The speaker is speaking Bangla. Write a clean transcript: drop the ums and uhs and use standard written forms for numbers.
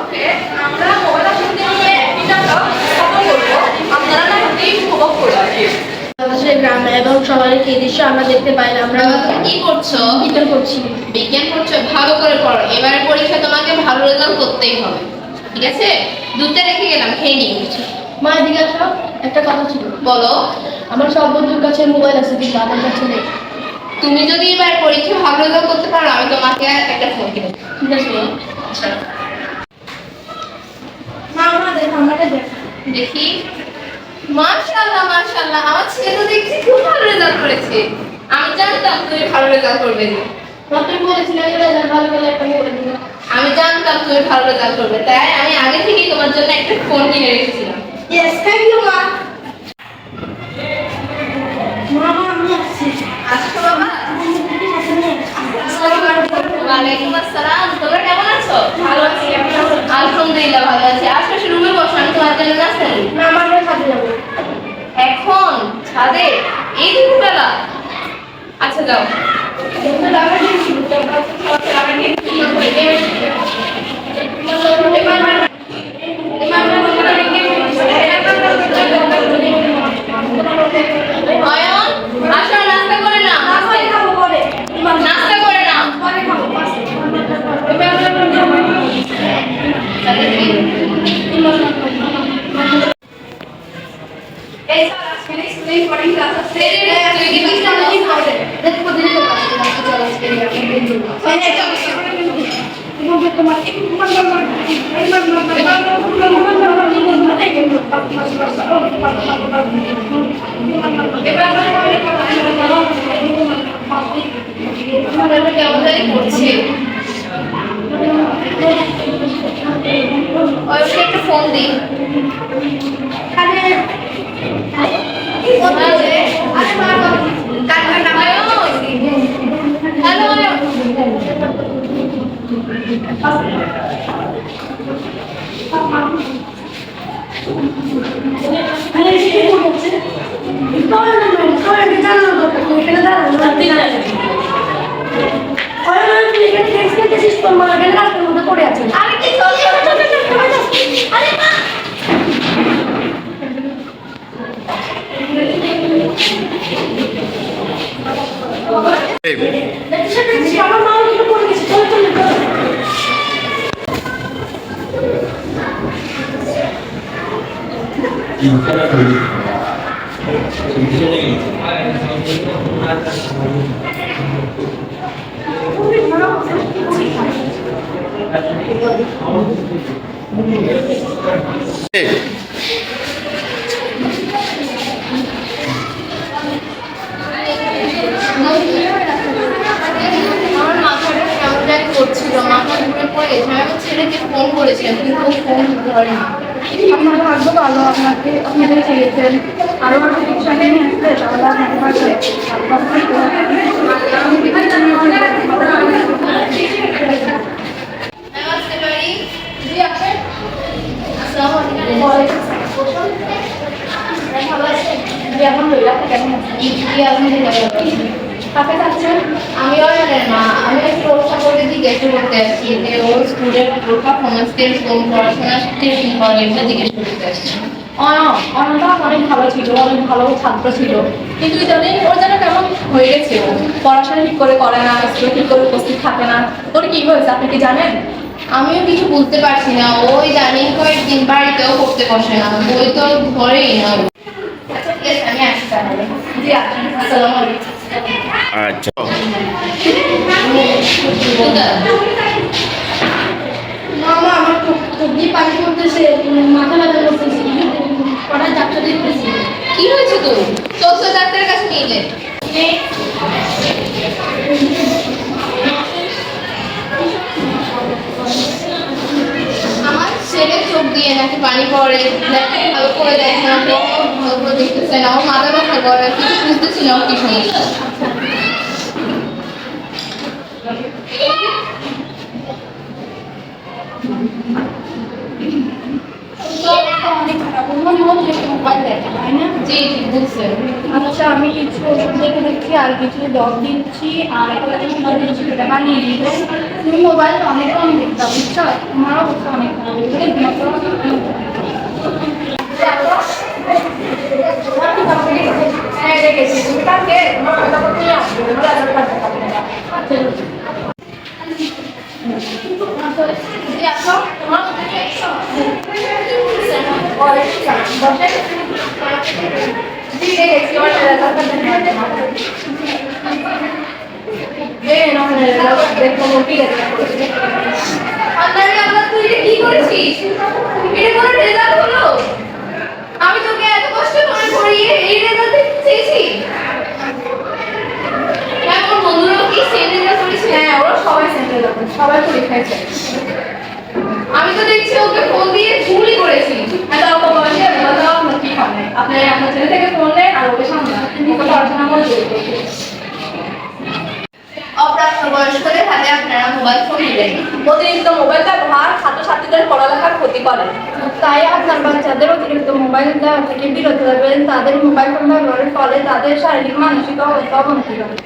ওকে, আমরা মোবাইল আসক্তি নিয়ে ভিডিওটা খতম করব। আপনারা না এই উপভোগ করবেন। বাংলাদেশের গ্রামে এবং শহরের এই দৃশ্য আমরা দেখতে পাই না। আমরা কি করছো? বিজ্ঞান করছি। বিজ্ঞান করছো, ভালো করে পড়ো। এবারে পরীক্ষা তোমাকে ভালো রেজাল্ট করতেই হবে, ঠিক আছে? দুধটা রেখে গেলাম, খেয়ে নিয়ে গেছি। মা এদিকে আসো, একটা কথা ছিল। বলো। আমার সব বন্ধুর কাছে মোবাইল আছে কিন্তু আমার কাছে নেই। তুমি যদি এবার পরীক্ষা ভালো রেজাল্ট করতে পারো, আমি তোমাকে একটা ফোন কিনে দেবো। ঠিক আছে আচ্ছা, মা, মা দেখো, আমাকে দেখো। দেখি। মাশাআল্লাহ মাশাআল্লাহ, আমার ছেলে তো দেখছি খুব ভালো রেজাল্ট করেছে। আমি জানতাম তুমি ভালো রেজাল্ট করবে। তুমি বলেছিলে রেজাল্ট ভালো হলে একটা মোবাইল দিবে। আমি জানতাম তুমি ভালো রেজাল্ট করবে, তাই আমি আগে থেকেই তোমার জন্য একটা ফোন কিনে রেখেছিলাম। ইয়েস, থ্যাংক ইউ মা। মা, আমি আসছি। আসো বাবা। ওয়ালাইকুম আসসালাম। তোমরা কেমন আছো? ভালো আছি। আলহামদুলিল্লাহ ভালো আছি। আজকে রুমে বসো, আমি তোমার জন্য নাস্তা নিই। না, আমার কাছে যাবো। এখন ছাদে এই দুপুরবেলা? আচ্ছা যাও। অয়ন, আসো নাস্তা করে নাও। নাস্তা করে নাও। এই স্যার, আজকে স্কুলে ইম্পর্টেন্ট ক্লাস আছে। তুই কি বুঝতে পারছিস? দেখো দিতে পারছি না, চলো আজকে কেমন জানি করছে। ওকে একটা ফোন দিই। আমার মাথাটা কেমন জানি করছিল, মাথা ঘুরে পড়ে গেছে। আমি আমার ছেলেকে ফোন করেছিলাম কিন্তু ও ফোন ধরেনি। আপনার ভাগ্য ভালো, আপনাদের ছেড়েছেন। আরো আরো কিছু নিয়ে আসলে তাহলে আপনাকে পারবে। আসতে পারি? জি আসেন। আসসালামু আলাইকুম। ভালো আছেন? জি আলহামদুলিল্লাহ। আপনি কেমন আছেন? জি আলহামদুলিল্লাহ। কাকে যাচ্ছেন? আমি অয়নের মা। আমি একটু ওর সম্পর্কে জিজ্ঞেস করতে আসছি যে ওর স্কুলের পারফরমেন্স কিরকম, পড়াশোনা কিরকম করে, এগুলো জিজ্ঞেস করতে আসছি। অনন্যা অনেক ভালো ছিল, অনেক ভালো ছাত্র ছিল, কিন্তু ইদানিং ওর যেন কেমন হয়ে গেছে। ও পড়াশোনা ঠিক করে করে না, স্কুলে ঠিক করে উপস্থিত থাকে না। ওর কি হয়েছে আপনি কি জানেন? আমিও কিছু বুঝতে পারছি না। ওই জানি কয়েকদিন বাড়িতেও পড়তে বসে না, বই তো ধরেই না। আচ্ছা ঠিক আছে, আমি আসছি তাহলে। জি আসেন। আসসালামু আলাইকুম। আচ্ছা, মামা আমার খুব পানি পড়তেছে, মাথা ব্যথা করতেছে, পড়ার ডাক্তার দেখতেছি। কি হয়েছে তোর? চল ডাক্তারের কাছে নিয়ে যাই। আমার ছেলে চোখ দিয়ে নাকি পানি পড়ে, ভালো করে দেখে না, ভালো করে দেখতেছে না, আমার মাথা ব্যথা করে, কিছু বুঝতেছি না কি সমস্যা। অনেক খারাপ, মনে হচ্ছে একটু মোবাইল দেখে, তাই না? জি জি বুঝছেন। আচ্ছা আমি কিছু ওষুধ দেখে দিচ্ছি আর কিছু দর দিচ্ছি আর একটা চশমা দিচ্ছি, এটা বানিয়ে দিবে। তুমি মোবাইল অনেক কম দেখতে বুঝছো, তোমার অবস্থা অনেক খারাপ। আসো তোমার বসে জি দেখছি আমার দেখো মোটি আল্লাহরে আল্লাহ, তুই এটা কি করেছিস? এটা কোনো রেজাল্ট হলো? আমি তোকে এত কষ্ট করে পড়িয়ে এই রেজাল্ট চেয়েছি। হ্যাঁ, আমার বন্ধুরাও কি সেম রেজাল্ট করেছে? হ্যাঁ ওরা সবাই সেন্টার যাবে সবাই পরীক্ষায় যায় আমি তো দেখছি ওকে ফোন দিয়ে ভুলই করেছি। এত অল্প বয়সে মোবাইল দেওয়া আপনার ঠিক হয় না আপনি আপনার ছেলে থেকে ফোন নেন আর ওকে সামলান ওকে পড়াশোনা করে অপ্রাপ্ত বয়স্কদের হাতে আপনারা মোবাইল ফোন দিবেন। অতিরিক্ত মোবাইল ব্যবহার ছাত্রছাত্রীদের পড়ালেখার ক্ষতি করে তাই আপনার বাচ্চাদের অতিরিক্ত মোবাইল দেওয়া থেকে বিরত রাখবেন। তাদের মোবাইল ফোন ব্যবহারের ফলে তাদের শারীরিক মানসিক অবস্থা অবনতি হয়।